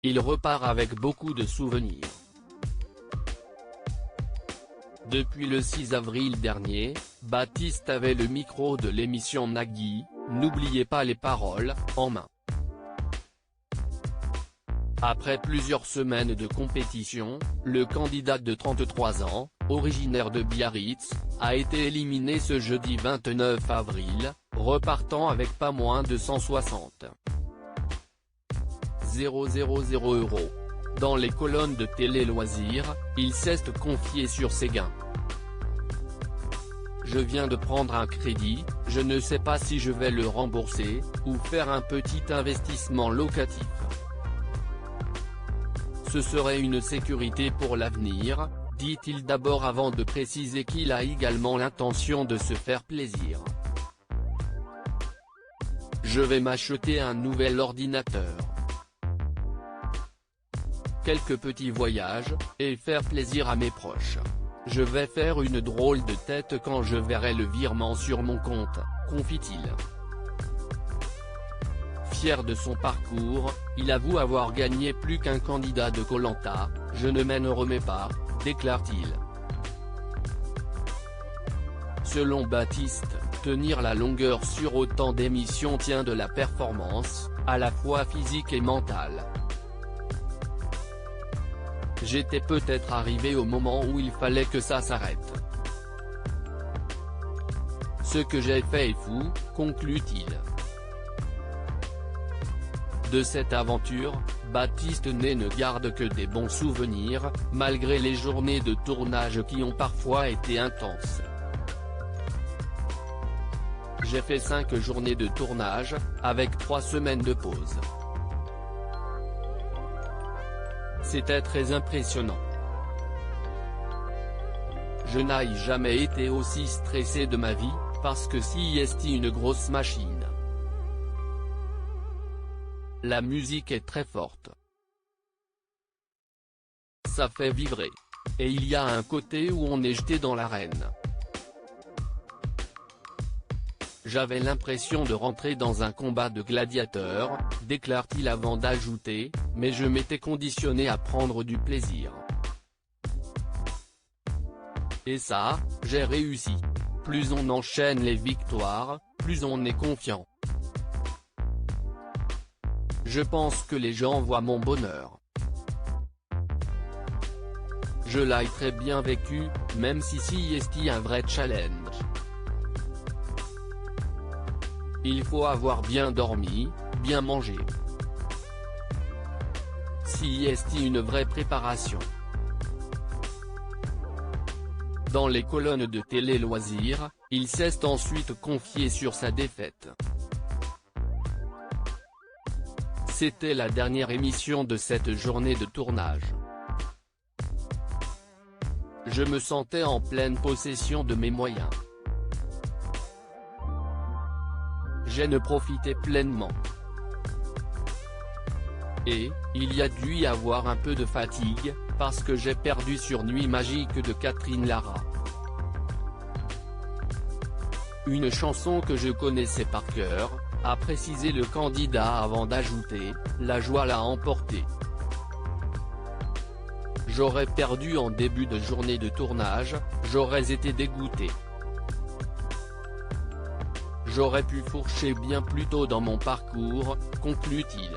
il repart avec beaucoup de souvenirs. Depuis le 6 avril dernier, Baptiste avait le micro de l'émission Nagui, N'oubliez pas les paroles, en main. Après plusieurs semaines de compétition, le candidat de 33 ans, originaire de Biarritz, a été éliminé ce jeudi 29 avril, repartant avec pas moins de 160 000 €. Dans les colonnes de Télé Loisirs, il s'est confié sur ses gains. Je viens de prendre un crédit, je ne sais pas si je vais le rembourser, ou faire un petit investissement locatif. Ce serait une sécurité pour l'avenir, dit-il d'abord avant de préciser qu'il a également l'intention de se faire plaisir. Je vais m'acheter un nouvel ordinateur. Quelques petits voyages, et faire plaisir à mes proches. Je vais faire une drôle de tête quand je verrai le virement sur mon compte, confie-t-il. Fier de son parcours, il avoue avoir gagné plus qu'un candidat de Koh-Lanta, « Je ne m'en remets pas », déclare-t-il. Selon Baptiste, tenir la longueur sur autant d'émissions tient de la performance, à la fois physique et mentale. J'étais peut-être arrivé au moment où il fallait que ça s'arrête. Ce que j'ai fait est fou, conclut-il. De cette aventure, Baptiste ne garde que des bons souvenirs, malgré les journées de tournage qui ont parfois été intenses. J'ai fait 5 journées de tournage, avec 3 semaines de pause. C'était très impressionnant. Je n'ai jamais été aussi stressé de ma vie, parce que c'est une grosse machine. La musique est très forte. Ça fait vibrer. Et il y a un côté où on est jeté dans l'arène. J'avais l'impression de rentrer dans un combat de gladiateurs, déclare-t-il avant d'ajouter, mais je m'étais conditionné à prendre du plaisir. Et ça, j'ai réussi. Plus on enchaîne les victoires, plus on est confiant. Je pense que les gens voient mon bonheur. Je l'ai très bien vécu, même si c'est un vrai challenge. Il faut avoir bien dormi, bien mangé. C'est une vraie préparation. Dans les colonnes de Télé Loisirs, il s'est ensuite confié sur sa défaite. C'était la dernière émission de cette journée de tournage. Je me sentais en pleine possession de mes moyens. J'en profitais pleinement. Et, il y a dû y avoir un peu de fatigue, parce que j'ai perdu sur Nuit magique de Catherine Lara. Une chanson que je connaissais par cœur, a précisé le candidat avant d'ajouter, la joie l'a emporté. J'aurais perdu en début de journée de tournage, j'aurais été dégoûté. J'aurais pu fourcher bien plus tôt dans mon parcours, conclut-il.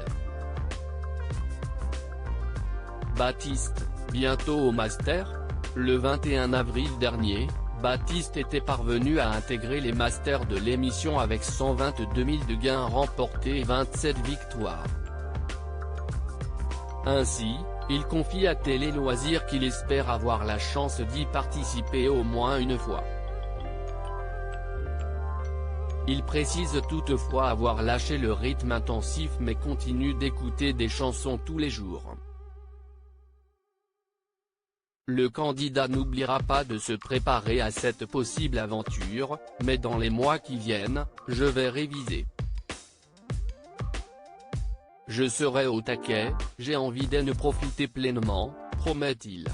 Baptiste, bientôt au Master ? Le 21 avril dernier, Baptiste était parvenu à intégrer les Masters de l'émission avec 122 000 de gains remportés et 27 victoires. Ainsi, il confie à Télé Loisirs qu'il espère avoir la chance d'y participer au moins une fois. Il précise toutefois avoir lâché le rythme intensif mais continue d'écouter des chansons tous les jours. Le candidat n'oubliera pas de se préparer à cette possible aventure, mais dans les mois qui viennent, je vais réviser. Je serai au taquet, j'ai envie d'en profiter pleinement, promet-il.